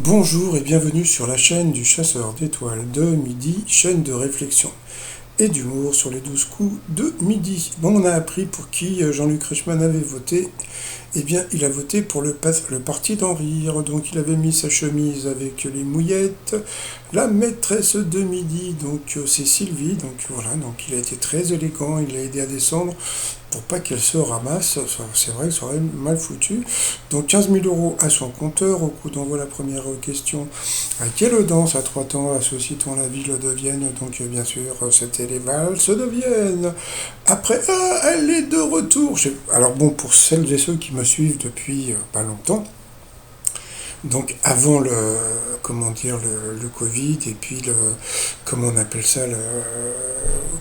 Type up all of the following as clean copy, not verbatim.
Bonjour et bienvenue sur la chaîne du chasseur d'étoiles de midi, chaîne de réflexion et d'humour sur les 12 coups de midi. Bon, on a appris pour qui Jean-Luc Reichmann avait voté. Eh bien, il a voté pour le parti d'en rire. Donc, il avait mis sa chemise avec les mouillettes. La maîtresse de midi, donc c'est Sylvie. Donc voilà, donc il a été très élégant. Il l'a aidé à descendre pour pas qu'elle se ramasse. C'est vrai que ça aurait mal foutu. Donc 15 000 euros à son compteur. Au coup d'envoi, la première question. À quelle danse à 3 temps associe-t-on la ville de Vienne? Donc bien sûr, c'était les valses de Vienne. Après, elle est de retour. Alors bon, pour celles et ceux qui me suivent depuis pas longtemps, donc avant comment dire, le Covid et puis comment on appelle ça,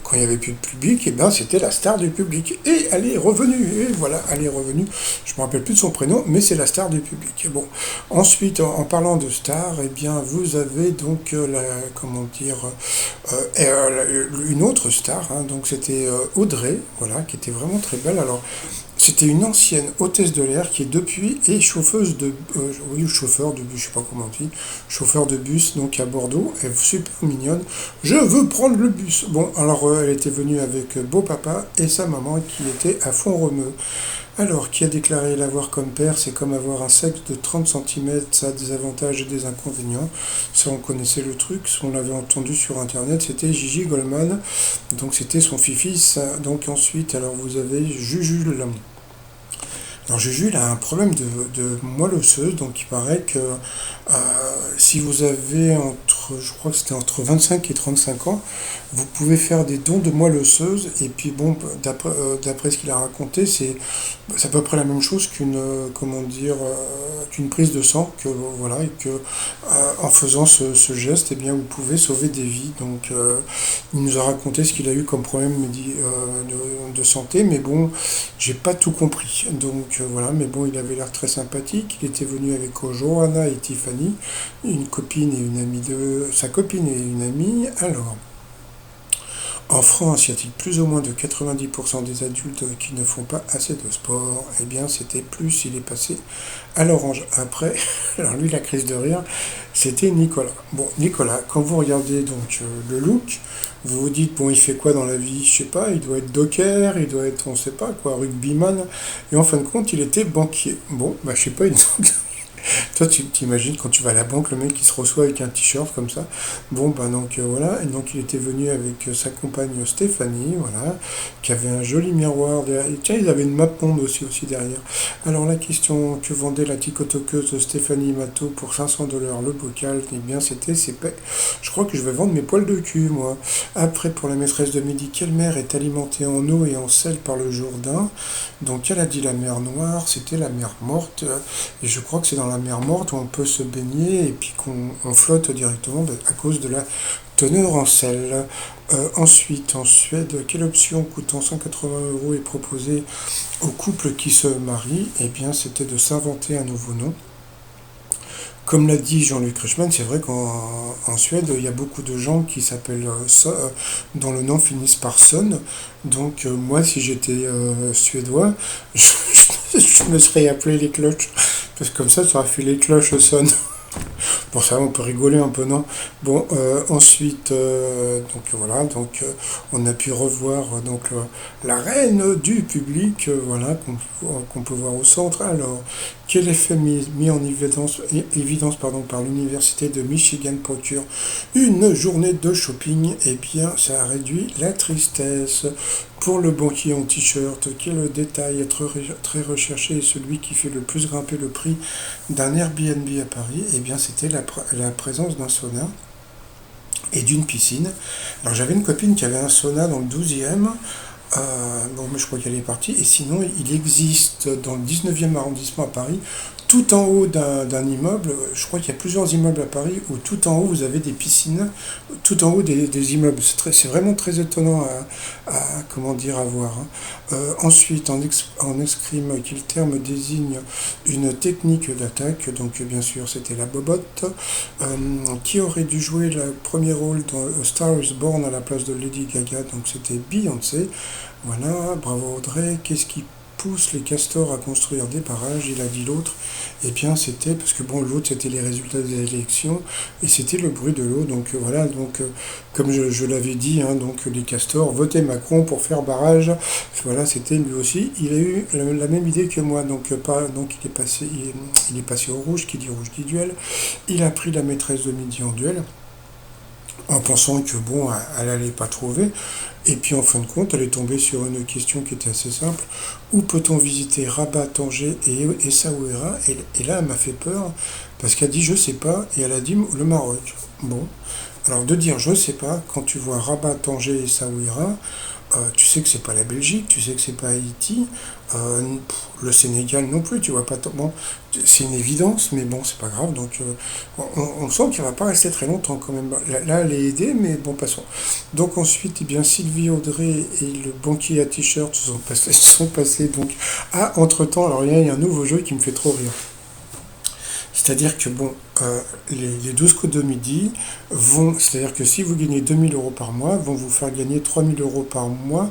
quand il n'y avait plus de public, et ben c'était la star du public. Et elle est revenue, et voilà, elle est revenue. Je ne me rappelle plus de son prénom, mais c'est la star du public. Bon, ensuite, en parlant de star, eh bien vous avez donc comment dire, une autre star, hein, donc c'était Audrey, voilà, qui était vraiment très belle. Alors c'était une ancienne hôtesse de l'air qui est depuis est chauffeuse de oui, chauffeur de bus, je sais pas comment on dit, chauffeur de bus donc à Bordeaux. Elle est super mignonne. Je veux prendre le bus. Bon, alors elle était venue avec beau papa et sa maman qui était à fond remue. Alors, qui a déclaré l'avoir comme père, c'est comme avoir un sexe de 30 centimètres, ça a des avantages et des inconvénients. Ça, on connaissait le truc, on l'avait entendu sur Internet, c'était Gigi Goldman, donc c'était son fils. Donc ensuite, alors vous avez Jujule. Alors Juju, il a un problème de moelle osseuse, donc il paraît que si vous avez je crois que c'était entre 25 et 35 ans, vous pouvez faire des dons de moelle osseuse, et puis bon, d'après ce qu'il a raconté, c'est à peu près la même chose comment dire, qu'une prise de sang, que voilà, et que en faisant ce geste, eh bien, vous pouvez sauver des vies. Donc il nous a raconté ce qu'il a eu comme problème de santé, mais bon, j'ai pas tout compris. Donc voilà, mais bon, il avait l'air très sympathique. Il était venu avec Johanna et Tiffany, une copine et une amie sa copine et une amie. Alors, en France, y a-t-il plus ou moins de 90% des adultes qui ne font pas assez de sport? Eh bien, c'était plus, il est passé à l'orange. Après, alors lui, la crise de rire, c'était Nicolas. Bon, Nicolas, quand vous regardez donc le look, vous vous dites, bon, il fait quoi dans la vie? Je sais pas, il doit être docker, il doit être, on sait pas quoi, rugbyman. Et en fin de compte, il était banquier. Bon, bah, je sais pas, toi, tu t'imagines quand tu vas à la banque, le mec qui se reçoit avec un t-shirt comme ça. Bon, ben donc voilà. Et donc il était venu avec sa compagne Stéphanie, voilà, qui avait un joli miroir derrière. Et tiens, ils avaient une map monde aussi derrière. Alors la question que vendait la ticotoqueuse Stéphanie Matteau pour 500 $ le bocal, eh bien je crois que je vais vendre mes poils de cul, moi. Après, pour la maîtresse de midi, quelle mer est alimentée en eau et en sel par le Jourdain? Donc elle a dit la mer Noire, c'était la mer Morte. Et je crois que c'est dans la mer Morte où on peut se baigner et puis qu'on flotte directement à cause de la teneur en sel. Ensuite, en Suède, quelle option coûtant 180 € est proposée aux couples qui se marient? Eh bien, c'était de s'inventer un nouveau nom. Comme l'a dit Jean-Luc Reichmann, c'est vrai qu'en Suède, il y a beaucoup de gens qui s'appellent dont le nom finisse par Son. Donc moi, si j'étais suédois, je me serais appelé les cloches. Parce que comme ça aurait fait les cloches Son. Bon, ça, on peut rigoler un peu, non? Bon, ensuite, donc voilà, donc on a pu revoir donc la reine du public, voilà, qu'on peut voir au centre. Alors, quel effet mis en évidence pardon, par l'université de Michigan procure une journée de shopping? Eh bien, ça a réduit la tristesse. Pour le banquier en t-shirt, quel détail est très recherché et celui qui fait le plus grimper le prix d'un Airbnb à Paris? Eh bien, c'était la présence d'un sauna et d'une piscine. Alors, j'avais une copine qui avait un sauna dans le 12e. Bon, mais je crois qu'elle est partie. Et sinon, il existe dans le 19e arrondissement à Paris, tout en haut d'un immeuble. Je crois qu'il y a plusieurs immeubles à Paris où tout en haut vous avez des piscines, tout en haut des immeubles. C'est vraiment très étonnant comment dire, à voir, hein. Ensuite, en escrime, quel terme désigne une technique d'attaque? Donc, bien sûr, c'était la bobotte. Qui aurait dû jouer le premier rôle dans A Star is Born à la place de Lady Gaga? Donc, c'était Beyoncé. Voilà, bravo Audrey. Qu'est-ce qui pousse les castors à construire des barrages, il a dit l'autre, eh bien c'était, parce que bon, l'autre c'était les résultats des élections, et c'était le bruit de l'eau, donc voilà, donc comme je l'avais dit, hein, donc les castors votaient Macron pour faire barrage, voilà, c'était lui aussi, il a eu la même idée que moi, donc, donc il est passé au rouge, qui dit rouge dit duel, il a pris la maîtresse de midi en duel, en pensant que bon, elle allait pas trouver. Et puis en fin de compte, elle est tombée sur une question qui était assez simple. Où peut-on visiter Rabat, Tanger et Essaouira? Et là, elle m'a fait peur parce qu'elle dit je sais pas et elle a dit le Maroc. Bon, alors de dire je sais pas quand tu vois Rabat, Tanger et Essaouira, tu sais que c'est pas la Belgique, tu sais que c'est pas Haïti, le Sénégal non plus, tu vois pas. Bon, c'est une évidence, mais bon, c'est pas grave. Donc, on sent qu'il va pas rester très longtemps quand même. Là, elle est aidée, mais bon, passons. Donc ensuite, eh bien, Sylvie Audrey et le banquier à t-shirt sont passés. Donc, entre-temps, alors il y a un nouveau jeu qui me fait trop rire. C'est-à-dire que bon, les 12 coups de midi c'est-à-dire que si vous gagnez 2 000 € par mois, vont vous faire gagner 3 000 € par mois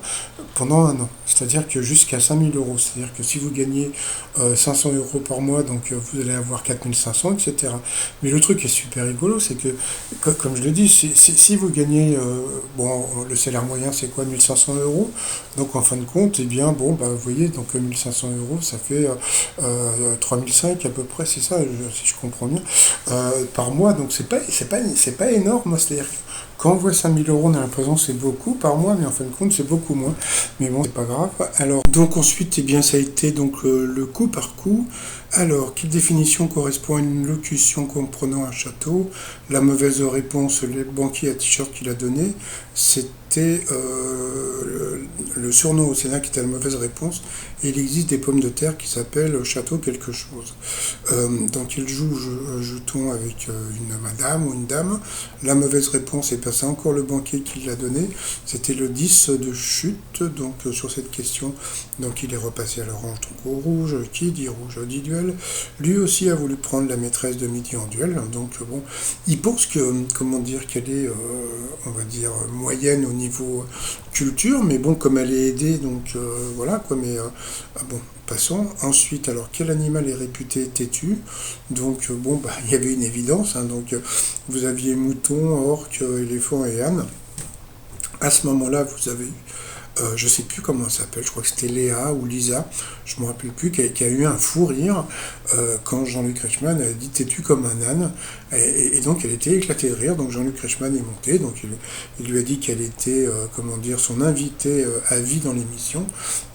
pendant un an. C'est-à-dire que jusqu'à 5 000 €. C'est-à-dire que si vous gagnez 500 € par mois, donc vous allez avoir 4 500, etc. Mais le truc est super rigolo, c'est que, comme je le dis, si vous gagnez, bon, le salaire moyen c'est quoi, 1 500 €. Donc en fin de compte, eh bien, bon, bah, vous voyez, donc 1 500 €, ça fait 3 500 à peu près, c'est ça, si je comprends bien, par mois. Donc c'est pas énorme, c'est-à-dire que quand on voit 5 000 €, on a l'impression que c'est beaucoup par mois, mais en fin de compte, c'est beaucoup moins. Mais bon, c'est pas grave. Alors, donc ensuite, eh bien, ça a été donc le coup par coup. Alors, quelle définition correspond à une locution comprenant un château? La mauvaise réponse, le banquier à t-shirt qu'il a donné, c'était le surnom au Sénat qui était la mauvaise réponse. Et il existe des pommes de terre qui s'appellent château quelque chose. Donc, il joue jeton avec une madame ou une dame. La mauvaise réponse, et c'est encore le banquier qui l'a donné, c'était le 10 de chute, donc sur cette question. Donc, il est repassé à l'orange, donc au rouge. Qui dit rouge dit duel. Lui aussi a voulu prendre la maîtresse de midi en duel, donc bon, il pense que, comment dire, qu'elle est, on va dire, moyenne au niveau culture, mais bon, comme elle est aidée, donc voilà, quoi, mais bon, passons. Ensuite, alors, quel animal est réputé têtu? Donc, bon, bah, il y avait une évidence, hein, donc vous aviez mouton, orque, éléphant et âne. À ce moment-là, vous avez eu je sais plus comment elle s'appelle, je crois que c'était Léa ou Lisa, je me rappelle plus, qui a eu un fou rire quand Jean-Luc Reichmann a dit têtu comme un âne, et donc elle était éclatée de rire, donc Jean-Luc Reichmann est monté, donc il lui a dit qu'elle était, comment dire, son invitée à vie dans l'émission,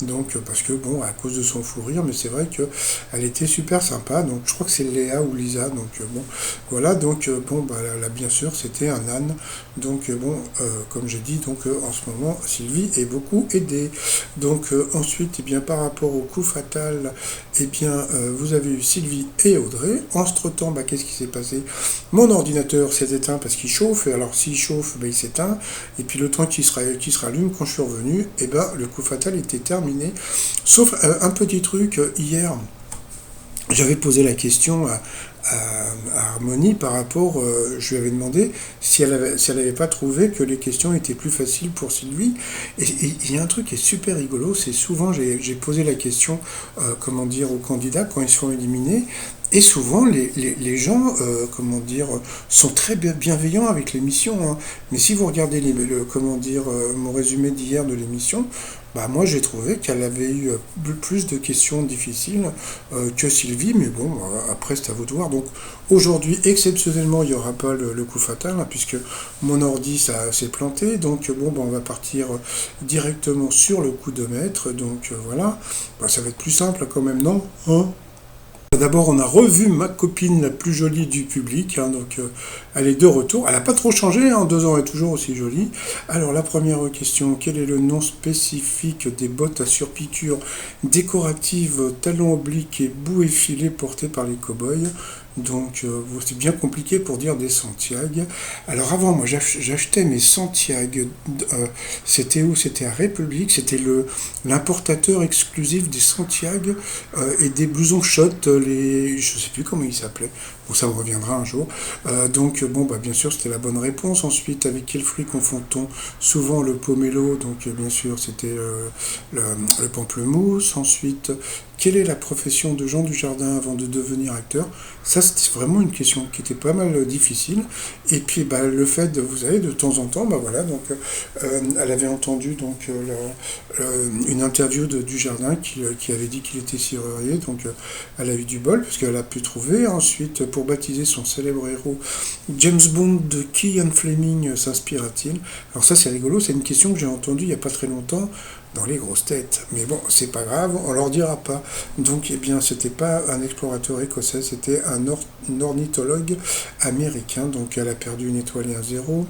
donc parce que bon, à cause de son fou rire, mais c'est vrai qu'elle était super sympa, donc je crois que c'est Léa ou Lisa, donc bon, voilà, donc bon, bah là, bien sûr, c'était un âne, donc bon, comme j'ai dit, donc en ce moment, Sylvie est beaucoup aidé. Donc ensuite, eh bien, par rapport au coup fatal, eh bien, vous avez eu Sylvie et Audrey. Entre-temps, bah, qu'est-ce qui s'est passé? Mon ordinateur s'est éteint parce qu'il chauffe, et alors s'il chauffe, bah, il s'éteint, et puis le temps qui se rallume, quand je suis revenu, eh ben, le coup fatal était terminé. Sauf un petit truc, hier, j'avais posé la question à Harmonie par rapport, je lui avais demandé si elle avait pas trouvé que les questions étaient plus faciles pour Sylvie. Et il y a un truc qui est super rigolo, c'est souvent j'ai posé la question, comment dire, aux candidats quand ils se font éliminer. Et souvent, les gens, comment dire, sont très bienveillants avec l'émission, hein. Mais si vous regardez comment dire, mon résumé d'hier de l'émission, bah moi j'ai trouvé qu'elle avait eu plus de questions difficiles que Sylvie, mais bon, après c'est à vous de voir. Donc aujourd'hui, exceptionnellement, il n'y aura pas le coup fatal, hein, puisque mon ordi ça s'est planté. Donc bon, bah, on va partir directement sur le coup de maître. Donc voilà, bah, ça va être plus simple quand même, non, hein? D'abord, on a revu ma copine la plus jolie du public, hein, donc elle est de retour. Elle n'a pas trop changé, en 2 ans, elle est toujours aussi jolie. Alors, la première question, quel est le nom spécifique des bottes à surpiqûre décoratives, talons obliques et bouts effilés portés par les cow-boys? Donc, c'est bien compliqué pour dire des Santiago. Alors, avant, moi, j'achetais mes Santiago. C'était où? C'était à République. C'était l'importateur exclusif des Santiago et des blousons shot. Je sais plus comment ils s'appelaient. Bon, ça me reviendra un jour. Donc, bon, bah, bien sûr, c'était la bonne réponse. Ensuite, avec quel fruit confond-on souvent le pomelo? Donc, bien sûr, c'était le, le pamplemousse. Ensuite, quelle est la profession de Jean Dujardin avant de devenir acteur? Ça, c'était vraiment une question qui était pas mal difficile. Et puis, bah, le fait de, vous savez, de temps en temps, bah voilà, donc, elle avait entendu donc une interview de Dujardin qui avait dit qu'il était serrurier, donc elle a eu du bol parce qu'elle a pu trouver. Ensuite, pour baptiser son célèbre héros, James Bond de qui Ian Fleming s'inspira-t-il? Alors ça, c'est rigolo, c'est une question que j'ai entendue il n'y a pas très longtemps dans les grosses têtes. Mais bon, c'est pas grave, on leur dira pas. Donc, eh bien, c'était pas un explorateur écossais, c'était un ornithologue américain. Donc, elle a perdu une étoile et un zéro.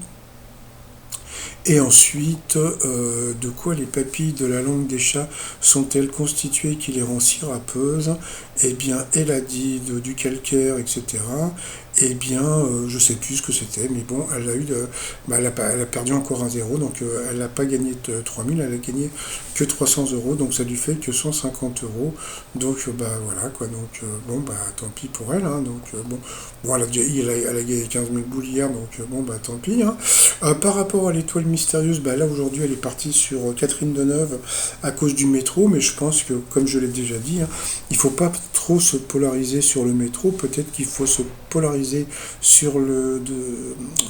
Et ensuite, de quoi les papilles de la langue des chats sont-elles constituées qui les rend si râpeuses? Eh bien, elle a dit du calcaire, etc. Eh bien, je sais plus ce que c'était, mais bon, elle a eu bah, elle a perdu encore un zéro, donc elle n'a pas gagné 3000, elle a gagné que 300 euros, donc ça lui fait que 150 euros. Donc, bah voilà, quoi, donc bon, bah tant pis pour elle, hein, donc bon, elle a gagné 15 000 boules hier, donc bon, bah tant pis, hein. Par rapport à l'étoile mystérieuse, bah là aujourd'hui elle est partie sur Catherine Deneuve à cause du métro, mais je pense que, comme je l'ai déjà dit, hein, il ne faut pas trop se polariser sur le métro, peut-être qu'il faut se polariser sur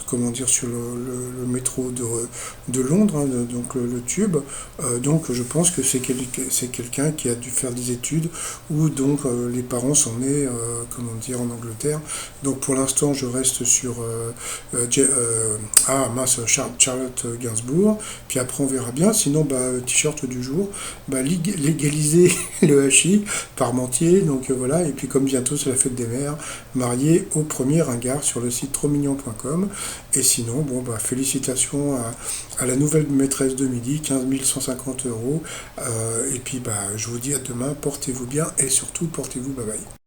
comment dire, sur le métro de Londres, hein, donc le tube. Donc je pense que c'est quelqu'un qui a dû faire des études où donc les parents sont nés, comment dire, en Angleterre. Donc pour l'instant je reste sur mince, Charlotte Gainsbourg, puis après on verra bien, sinon bah t-shirt du jour, bah légaliser le hachis, Parmentier, donc voilà, et puis comme bientôt c'est la fête des mères, marié au premier ringard sur le site trotsmignon.com, et sinon, bon bah félicitations à la nouvelle maîtresse de midi, 15 150 euros, et puis bah je vous dis à demain, portez-vous bien, et surtout portez-vous, bye bye.